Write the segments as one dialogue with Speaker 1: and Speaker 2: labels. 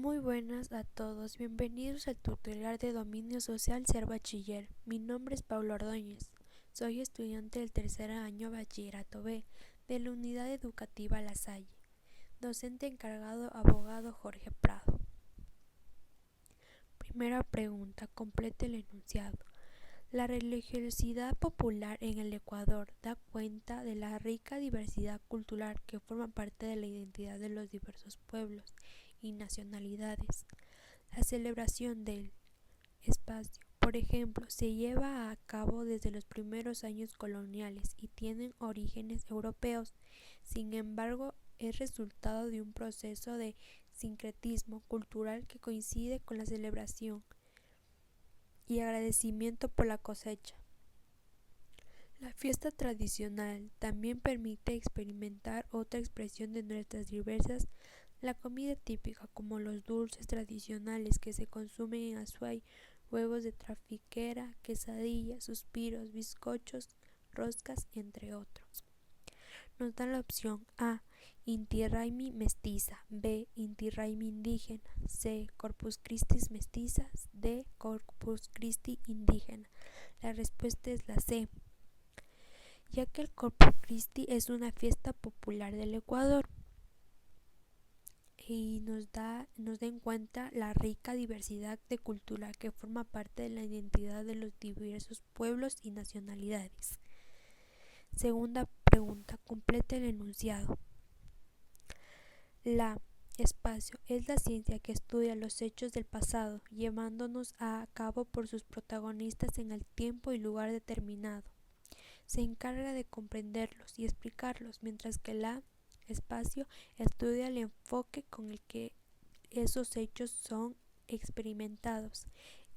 Speaker 1: Muy buenas a todos, bienvenidos al tutorial de Dominio Social Ser Bachiller. Mi nombre es Paulo Ordóñez, soy estudiante del tercer año Bachillerato B de la Unidad Educativa La Salle. Docente encargado abogado Jorge Prado. Primera pregunta, complete el enunciado. La religiosidad popular en el Ecuador da cuenta de la rica diversidad cultural que forma parte de la identidad de los diversos pueblos y nacionalidades. La celebración del espacio, por ejemplo, se lleva a cabo desde los primeros años coloniales y tienen orígenes europeos. Sin embargo, es resultado de un proceso de sincretismo cultural que coincide con la celebración y agradecimiento por la cosecha. La fiesta tradicional también permite experimentar otra expresión de nuestras diversas. La comida típica, como los dulces tradicionales que se consumen en Azuay, huevos de trafiquera, quesadillas, suspiros, bizcochos, roscas, entre otros. Nos dan la opción A, Inti Raymi mestiza, B, Inti Raymi indígena, C, Corpus Christi mestiza, D, Corpus Christi indígena. La respuesta es la C, ya que el Corpus Christi es una fiesta popular del Ecuador y nos da en cuenta la rica diversidad de cultura que forma parte de la identidad de los diversos pueblos y nacionalidades. Segunda pregunta, completa el enunciado. La espacio es la ciencia que estudia los hechos del pasado, llevándonos a cabo por sus protagonistas en el tiempo y lugar determinado. Se encarga de comprenderlos y explicarlos, mientras que la espacio estudia el enfoque con el que esos hechos son experimentados,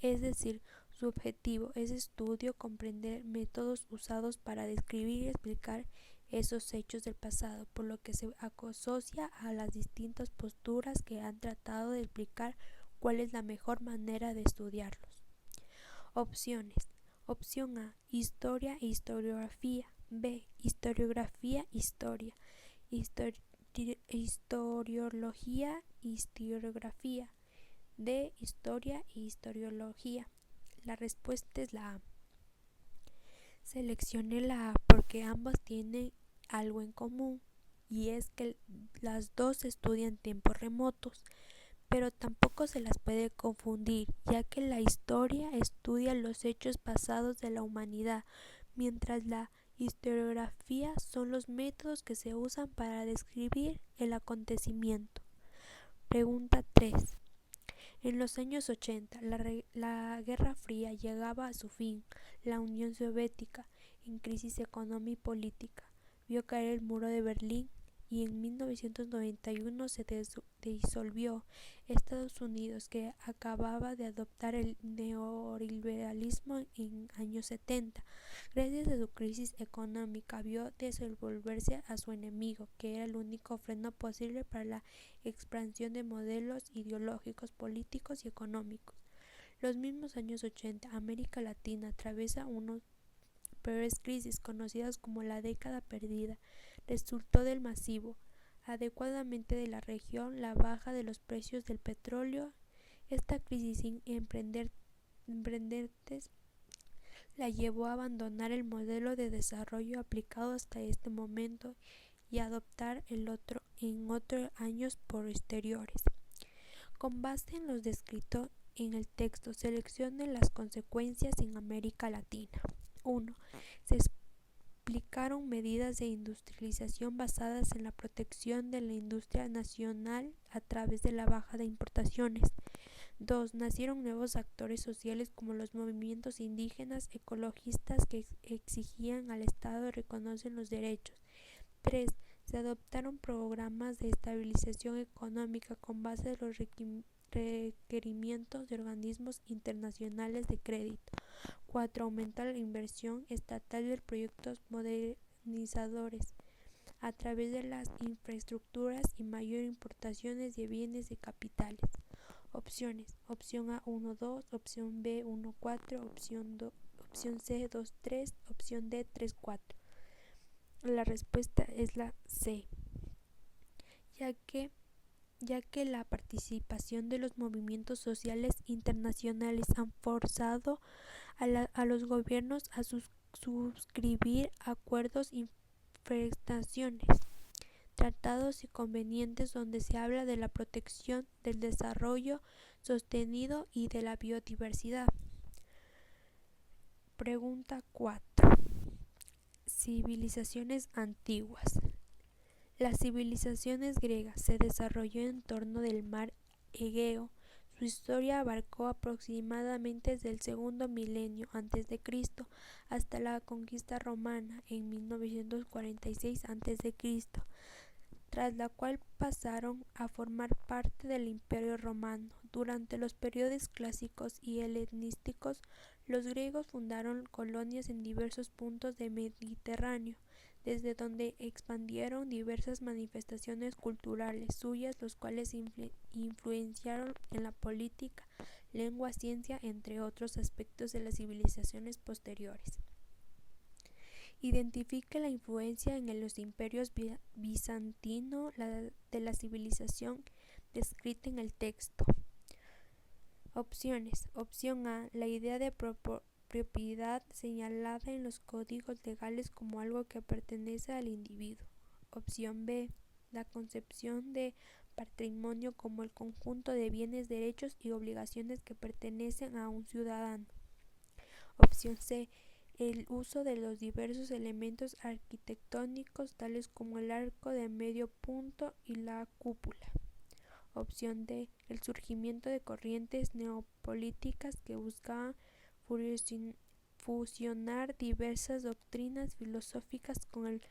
Speaker 1: es decir, su objetivo es estudio comprender métodos usados para describir y explicar esos hechos del pasado, por lo que se asocia a las distintas posturas que han tratado de explicar cuál es la mejor manera de estudiarlos. Opciones. Opción A, historia e historiografía. B, historiografía, historia. Historiología, historiografía. D, historia e historiología. La respuesta es la A. Seleccioné la A porque ambas tienen algo en común, y es que las dos estudian tiempos remotos, pero tampoco se las puede confundir, ya que la historia estudia los hechos pasados de la humanidad, mientras la historiografía son los métodos que se usan para describir el acontecimiento. Pregunta 3. En los años 80, la Guerra Fría llegaba a su fin. La Unión Soviética, en crisis económica y política, vio caer el muro de Berlín y en 1991 se disolvió. Estados Unidos, que acababa de adoptar el neoliberalismo en años 70, gracias a su crisis económica, vio desenvolverse a su enemigo, que era el único freno posible para la expansión de modelos ideológicos, políticos y económicos. Los mismos años 80, América Latina atraviesa unas peores crisis conocidas como la década perdida. Resultó del masivo, adecuadamente de la región, la baja de los precios del petróleo. Esta crisis sin emprendentes la llevó a abandonar el modelo de desarrollo aplicado hasta este momento y adoptar el otro en otros años posteriores. Con base en lo descrito en el texto, seleccione las consecuencias en América Latina. 1. Se explicaron medidas de industrialización basadas en la protección de la industria nacional a través de la baja de importaciones. 2. Nacieron nuevos actores sociales como los movimientos indígenas ecologistas que exigían al Estado reconocer los derechos. 3. Se adoptaron programas de estabilización económica con base en los requerimientos de organismos internacionales de crédito. 4. Aumentar la inversión estatal de proyectos modernizadores a través de las infraestructuras y mayor importaciones de bienes y capitales. Opciones. Opción A 1-2, opción B 1-4, opción C 2-3, opción D 3-4. La respuesta es la C, ya que ya que la participación de los movimientos sociales internacionales han forzado a los gobiernos a suscribir acuerdos y prestaciones, tratados y convenientes donde se habla de la protección del desarrollo sostenido y de la biodiversidad. Pregunta 4. Civilizaciones antiguas. Las civilizaciones griegas se desarrolló en torno del mar Egeo. Su historia abarcó aproximadamente desde el segundo milenio a.C. hasta la conquista romana en 946 a.C., tras la cual pasaron a formar parte del Imperio Romano. Durante los periodos clásicos y helenísticos, los griegos fundaron colonias en diversos puntos del Mediterráneo, desde donde expandieron diversas manifestaciones culturales suyas, los cuales influenciaron en la política, lengua, ciencia, entre otros aspectos de las civilizaciones posteriores. Identifica la influencia en los imperios bizantino de la civilización descrita en el texto. Opciones. Opción A. La idea de propiedad señalada en los códigos legales como algo que pertenece al individuo. Opción B. La concepción de patrimonio como el conjunto de bienes, derechos y obligaciones que pertenecen a un ciudadano. Opción C. El uso de los diversos elementos arquitectónicos tales como el arco de medio punto y la cúpula. Opción D. El surgimiento de corrientes neopolíticas que buscaban fusionar diversas doctrinas filosóficas con el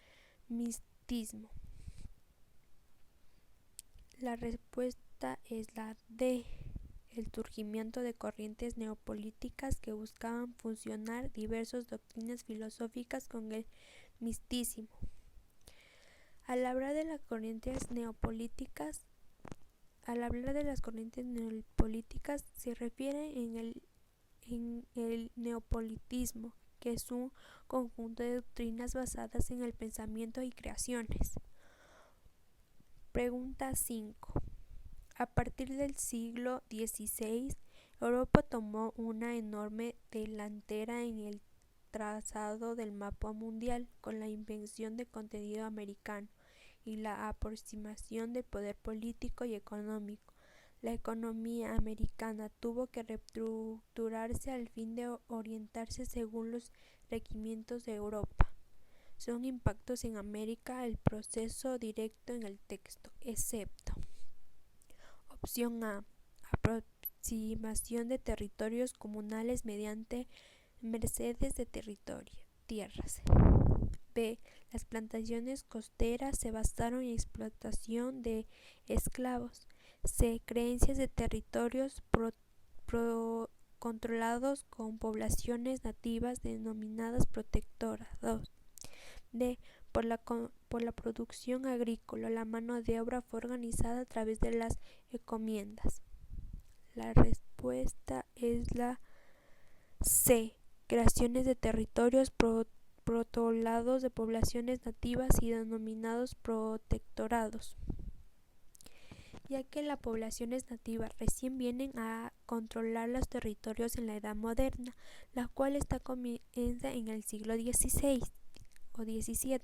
Speaker 1: misticismo. La respuesta es la D. El surgimiento de corrientes neopolíticas que buscaban fusionar diversas doctrinas filosóficas con el misticismo. Al hablar de las corrientes neopolíticas, se refiere en el neopolitismo, que es un conjunto de doctrinas basadas en el pensamiento y creaciones. Pregunta 5. A partir del siglo XVI, Europa tomó una enorme delantera en el trazado del mapa mundial, con la invención del contenido americano y la aproximación del poder político y económico. La economía americana tuvo que reestructurarse al fin de orientarse según los requerimientos de Europa. Son impactos en América el proceso directo en el texto, excepto. Opción A. Aproximación de territorios comunales mediante mercedes de tierras. B. Las plantaciones costeras se basaron en explotación de esclavos. C. Creencias de territorios controlados con poblaciones nativas denominadas protectoras. 2. D. Por la producción agrícola, la mano de obra fue organizada a través de las encomiendas. La respuesta es la C. Creaciones de territorios controlados de poblaciones nativas y denominados protectorados, ya que las poblaciones nativas recién vienen a controlar los territorios en la Edad Moderna, la cual comienza en el siglo XVI o XVII.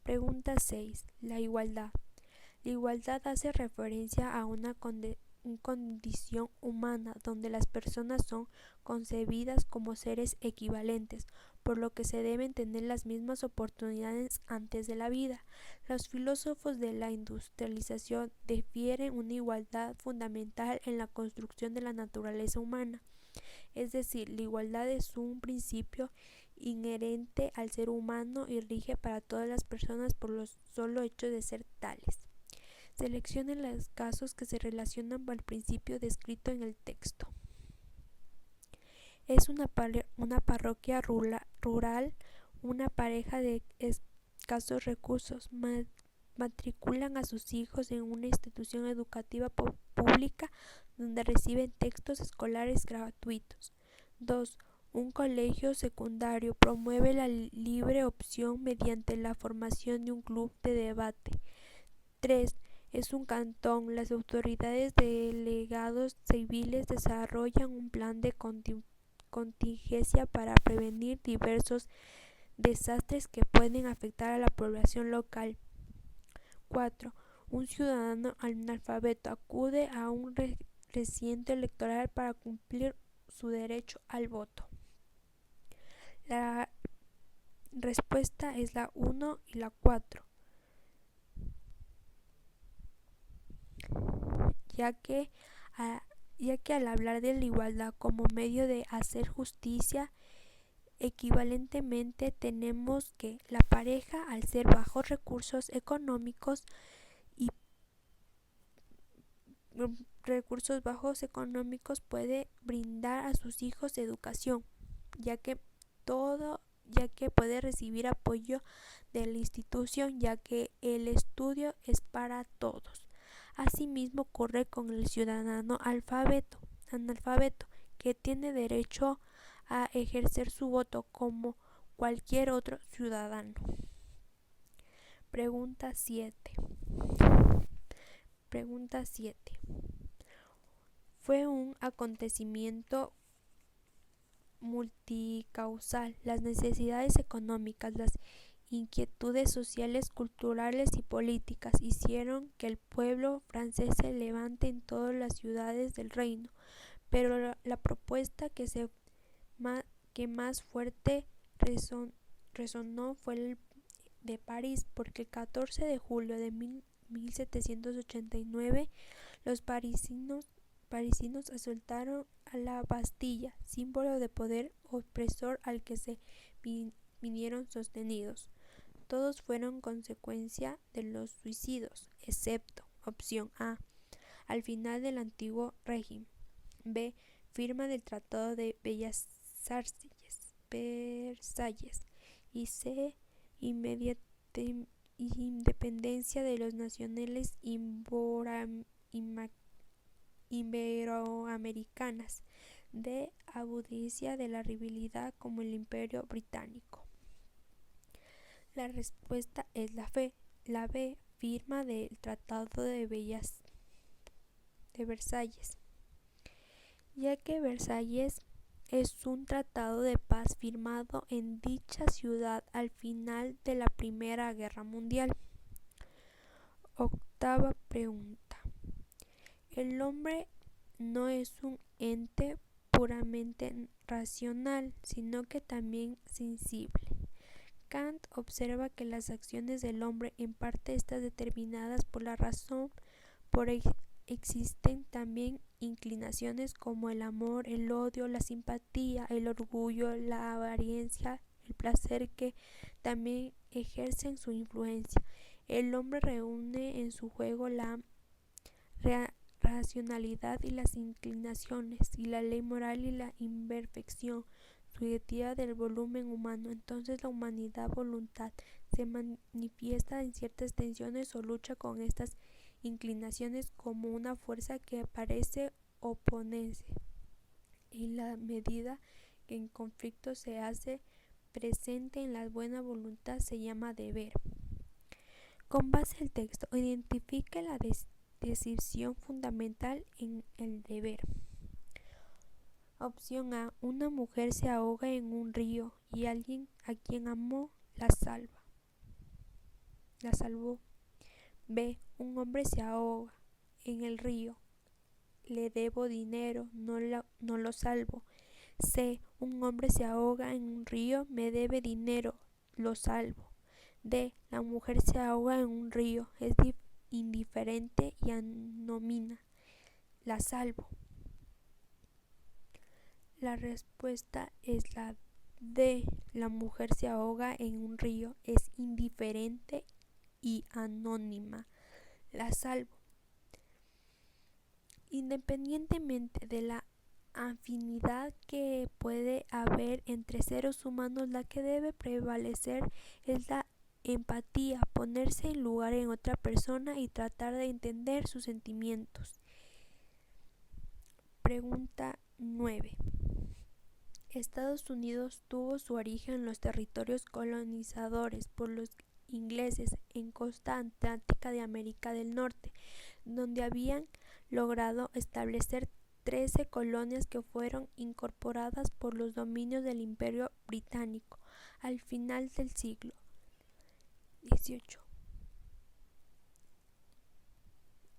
Speaker 1: Pregunta 6. La igualdad. La igualdad hace referencia a una condición humana donde las personas son concebidas como seres equivalentes, por lo que se deben tener las mismas oportunidades antes de la vida. Los filósofos de la industrialización defieren una igualdad fundamental en la construcción de la naturaleza humana. Es decir, la igualdad es un principio inherente al ser humano y rige para todas las personas por los solo hecho de ser tales. Seleccione los casos que se relacionan con el principio descrito en el texto. Es una parroquia rural, una pareja de escasos recursos matriculan a sus hijos en una institución educativa pública donde reciben textos escolares gratuitos. 2. Un colegio secundario promueve la libre opción mediante la formación de un club de debate. 3. Es un cantón. Las autoridades delegados civiles desarrollan un plan de contingencia para prevenir diversos desastres que pueden afectar a la población local. 4. Un ciudadano analfabeto acude a un recinto electoral para cumplir su derecho al voto. La respuesta es la 1 y la 4, ya que al hablar de la igualdad como medio de hacer justicia, equivalentemente tenemos que la pareja, al ser bajos recursos económicos puede brindar a sus hijos educación, ya que puede recibir apoyo de la institución, ya que el estudio es para todos. Asimismo ocurre con el ciudadano analfabeto, que tiene derecho a ejercer su voto como cualquier otro ciudadano. Pregunta 7. Fue un acontecimiento multicausal. Las necesidades económicas, las inquietudes sociales, culturales y políticas hicieron que el pueblo francés se levante en todas las ciudades del reino, pero la propuesta que más fuerte resonó fue el de París, porque el 14 de julio de 1789 los parisinos asaltaron a la Bastilla, símbolo de poder opresor al que se vinieron sostenidos. Todos fueron consecuencia de los suicidios, excepto opción A, al final del antiguo régimen; B, firma del Tratado de Versalles; y C, independencia de las naciones iberoamericanas; D, abudicia de la rivalidad con el Imperio Británico. La respuesta es la B, firma del Tratado de Versalles, ya que Versalles es un tratado de paz firmado en dicha ciudad al final de la Primera Guerra Mundial. Octava pregunta. El hombre no es un ente puramente racional, sino que también sensible. Kant observa que las acciones del hombre en parte están determinadas por la razón, existen también inclinaciones como el amor, el odio, la simpatía, el orgullo, la avaricia, el placer, que también ejercen su influencia. El hombre reúne en su juego la racionalidad y las inclinaciones, y la ley moral y la imperfección subjetiva del volumen humano. Entonces la voluntad se manifiesta en ciertas tensiones o lucha con estas inclinaciones como una fuerza que parece oponerse, en la medida que en conflicto se hace presente en la buena voluntad se llama deber. Con base al texto, identifique la decisión fundamental en el deber. Opción A. Una mujer se ahoga en un río y alguien a quien amó la salvó. B. Un hombre se ahoga en el río. Le debo dinero, no lo salvo. C. Un hombre se ahoga en un río, me debe dinero, lo salvo. D. La mujer se ahoga en un río, es indiferente y anónima, la salvo. La respuesta es la D. La mujer se ahoga en un río, es indiferente y anónima, la salvo. Independientemente de la afinidad que puede haber entre seres humanos, la que debe prevalecer es la empatía, ponerse en lugar en otra persona y tratar de entender sus sentimientos. Pregunta 9. Estados Unidos tuvo su origen en los territorios colonizadores por los ingleses en costa atlántica de América del Norte, donde habían logrado establecer 13 colonias que fueron incorporadas por los dominios del Imperio Británico al final del siglo XVIII.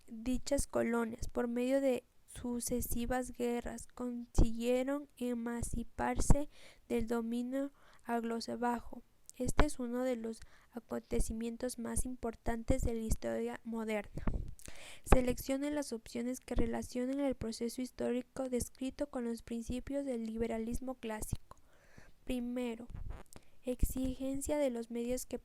Speaker 1: Dichas colonias, por medio de sucesivas guerras, consiguieron emanciparse del dominio anglosajón. Este es uno de los acontecimientos más importantes de la historia moderna. Seleccione las opciones que relacionen el proceso histórico descrito con los principios del liberalismo clásico. Primero, exigencia de los medios que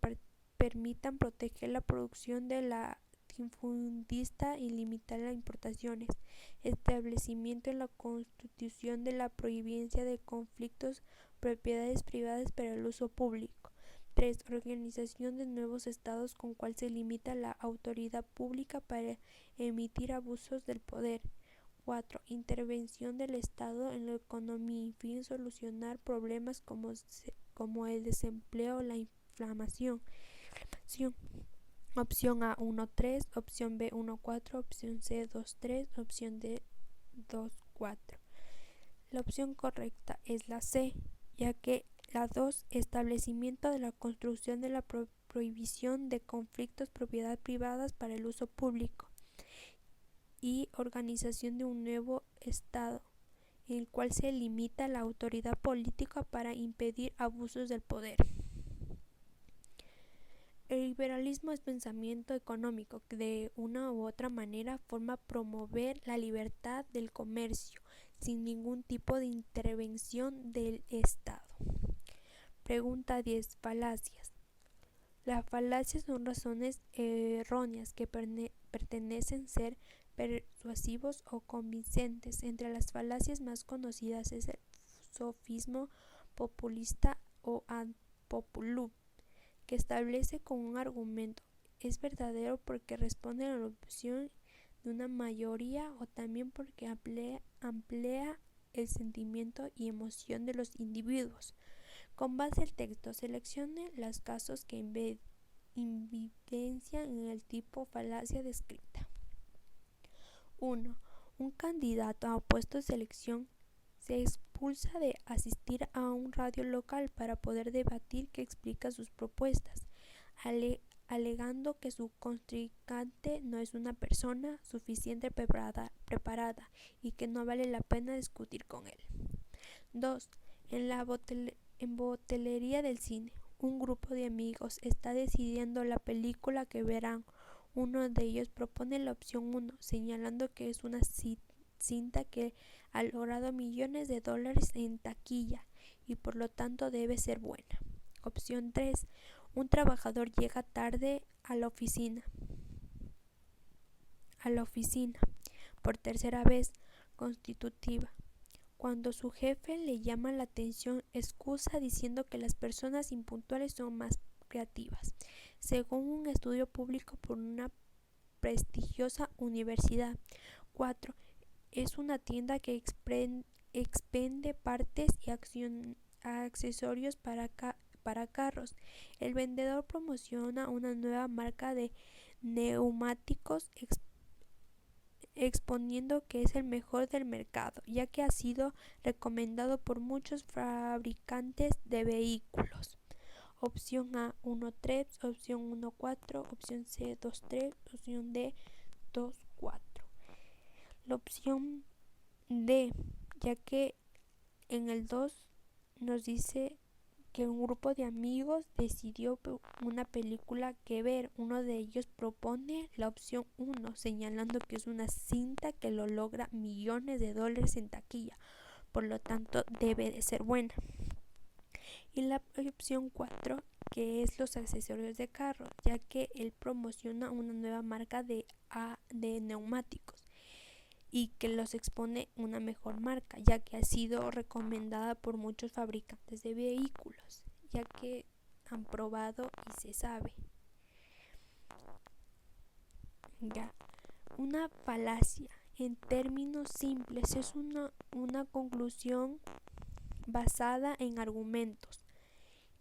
Speaker 1: permitan proteger la producción de la latifundista y limitar las importaciones. Establecimiento en la Constitución de la prohibición de conflictos propiedades privadas para el uso público. 3. Organización de nuevos estados con cual se limita la autoridad pública para emitir abusos del poder. 4. Intervención del Estado en la economía, fin solucionar problemas como el desempleo o la inflación. Opción A 1.3, opción B 1.4, opción C 2.3, opción D 2.4. La opción correcta es la C, ya que la 2, establecimiento de la construcción de la prohibición de conflictos propiedad privadas para el uso público y organización de un nuevo Estado, en el cual se limita la autoridad política para impedir abusos del poder. El liberalismo es pensamiento económico que de una u otra manera forma promover la libertad del comercio sin ningún tipo de intervención del Estado. Pregunta 10. Falacias. Las falacias son razones erróneas que pretenden ser persuasivos o convincentes. Entre las falacias más conocidas es el sofismo populista o ad populum, que establece con un argumento es verdadero porque responde a la opción de una mayoría o también porque amplía el sentimiento y emoción de los individuos. Con base al texto, seleccione los casos que evidencian en el tipo falacia descrita. 1. Un candidato a puesto de selección se expulsa de asistir a un radio local para poder debatir que explica sus propuestas, alegando que su contrincante no es una persona suficiente preparada y que no vale la pena discutir con él. 2. En botelería del cine, un grupo de amigos está decidiendo la película que verán. Uno de ellos propone la opción 1, señalando que es una cinta que ha logrado millones de dólares en taquilla y por lo tanto debe ser buena. Opción 3. Un trabajador llega tarde a la oficina por tercera vez consecutiva. Cuando su jefe le llama la atención, excusa diciendo que las personas impuntuales son más creativas, según un estudio publicado por una prestigiosa universidad. 4. Es una tienda que expende partes y accesorios para carros. El vendedor promociona una nueva marca de neumáticos exponiendo que es el mejor del mercado, ya que ha sido recomendado por muchos fabricantes de vehículos. Opción A 1.3, opción 1.4, opción C 2.3, opción D 2.4. La opción D, ya que en el 2 nos dice que un grupo de amigos decidió una película que ver. Uno de ellos propone la opción 1, señalando que es una cinta que lo logra millones de dólares en taquilla, por lo tanto debe de ser buena. Y la opción 4, que es los accesorios de carro, ya que él promociona una nueva marca de neumáticos y que los expone una mejor marca, ya que ha sido recomendada por muchos fabricantes de vehículos, ya que han probado y se sabe. Ya. Una falacia, en términos simples, es una conclusión basada en argumentos,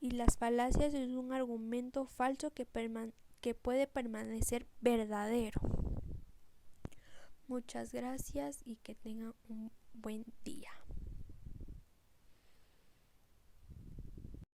Speaker 1: y las falacias es un argumento falso que puede permanecer verdadero. Muchas gracias y que tengan un buen día.